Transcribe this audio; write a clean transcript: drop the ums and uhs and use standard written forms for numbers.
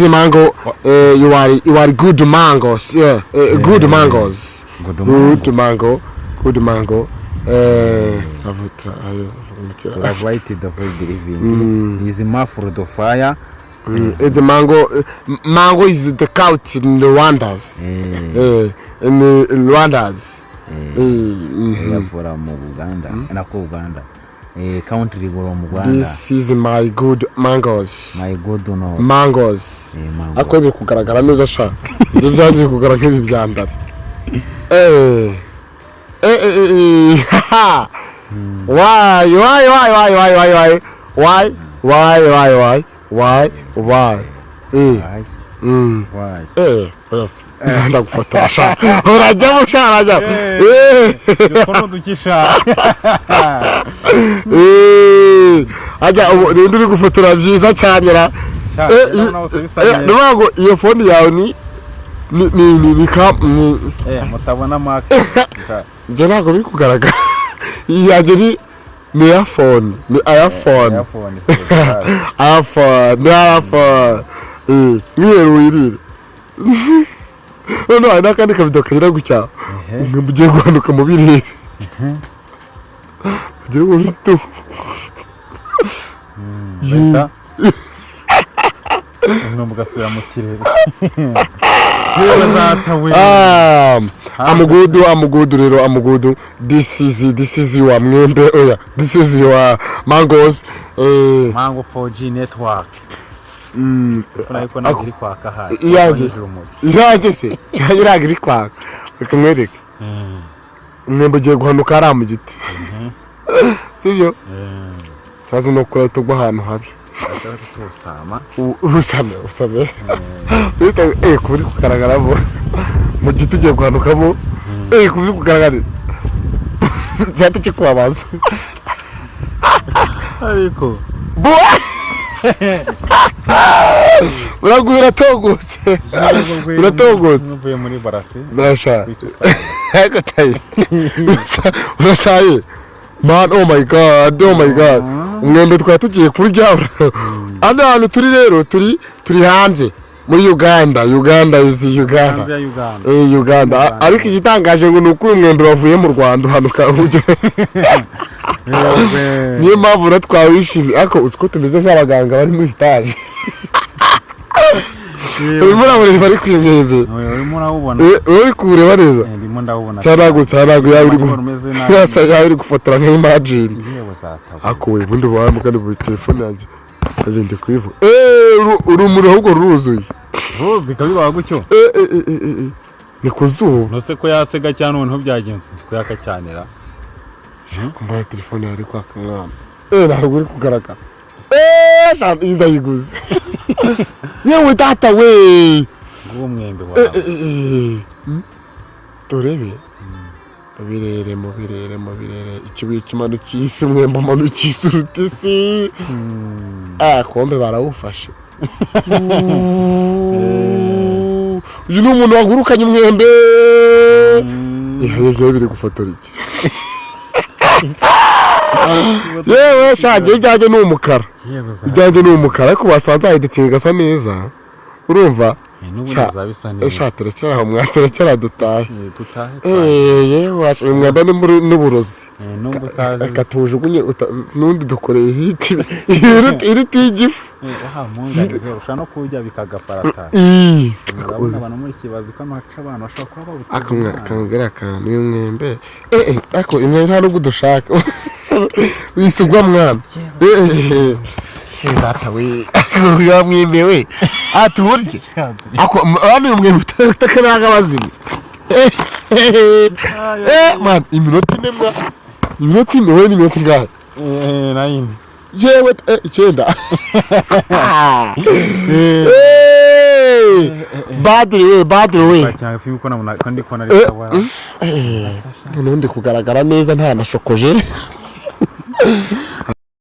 easy mango. You are good mangoes. Yeah, good mangoes. Good mango. Good mango. Avoided the very living. Is a fruit of fire. The mango is the couch in the Rwandas. In the Rwandas. For Uganda and a Uganda. A country from Uganda. This is my good mangoes. My good no. Mangoes. Akoze kugaragara neza sha. Ibyo byaje kugaragara nk'ibyandari. Why? Yes. Ndagufotora. Urajya musharaja. Kono dukisha. Ajya uri gufotora byiza cyane ra. Nubwo iyo phone yawe ni mutabona mark. Je ntago bikugaragara. Yaje ni iPhone. Niyo wirire. No, nakandi kavido kanyira gutya. Ngiye guhanuka mu birere. Ngiye guhita. Mugasubira mu kirere. Amugudu rero. This is your mwembe oya. This is your mangoes. Mango 4G network. Ariko nagiri kwaka hayi. Yaje se. Yagiri kwaka. Bakamwereka. Mwembe giye guhanuka ara mu giti. Sibyo? Cyazo no kora tugwa ahantu habi. Usame. Bita kuri kugaragara bo. Mu giti giye guhanuka bo. Kuri kugaragara. Cyate cyikubabaza. Ariko. Uragwira togotse. Uvuye muri barasi. Nasha. Hagataye. Urasaye. Man, oh my god. Umwembe twatugiye kurya. Hano turi rero turi hanze muri Uganda. Uganda. Ariko igitangaje ngo nuko umwembe wavuye mu Rwanda hanuka uje. Niyo mpamvu natwawishimye ariko utwo tumeze nk'abaganga bari muri stage. Urimo bari kwimyembe. Urimo urabona. Uri kureba neza. Ndimo ndabona. Cyarago yawe uri gufotora nk'imagine. Akowe bundi bamu kandi muri telefone yanjye. Agende kwivu. Urumuri ahubwo ruzuye. Ruzi kabiba gutyo. Ni kuzuba. Nose ko yatsega cyane umuntu byagenze ko yakacyanira. Kumbaye telefone yari kwaka mwana. Ntabwo uri kugaragara. Shamba indayiguze. Yewe data we. Ngo mwembe wawe. Turebe. Birere ikibuye kimanukise umwembe manukise urutisi. Kombe barawufashe. Uyu ni umuntu wagurukanye umwembe. Ibyo biri gufotora iki? Yewe shaje ijyaje n'umukara. Ijyaje n'umukara ariko basanze ahidetinga gasa neza. Urumva? Terekera mwatera dutahe. Yewe mwamba n'uburozi. Katujugunye nundi dukoreye hiti. Iriti igifu. Mungane ushaka no kujya bikagaparata. Abantu muri kibazi kano haca abantu bashaka kuba akangera akantu y'umwembe. Ako imwe nta n'ubwo dushaka. Wisugwa mwana. Zata we. Ya mwembe we. Aturye. Ako abantu umwembe utakanaga bazima. Man, iminota nemwa. Iminota we ni minota ngahe? 9. Yewe icyenda. Badri we. Cyangwa fimu ko namuna kandi ko nari sabara. Nundi kugaragara neza nta nashokoje.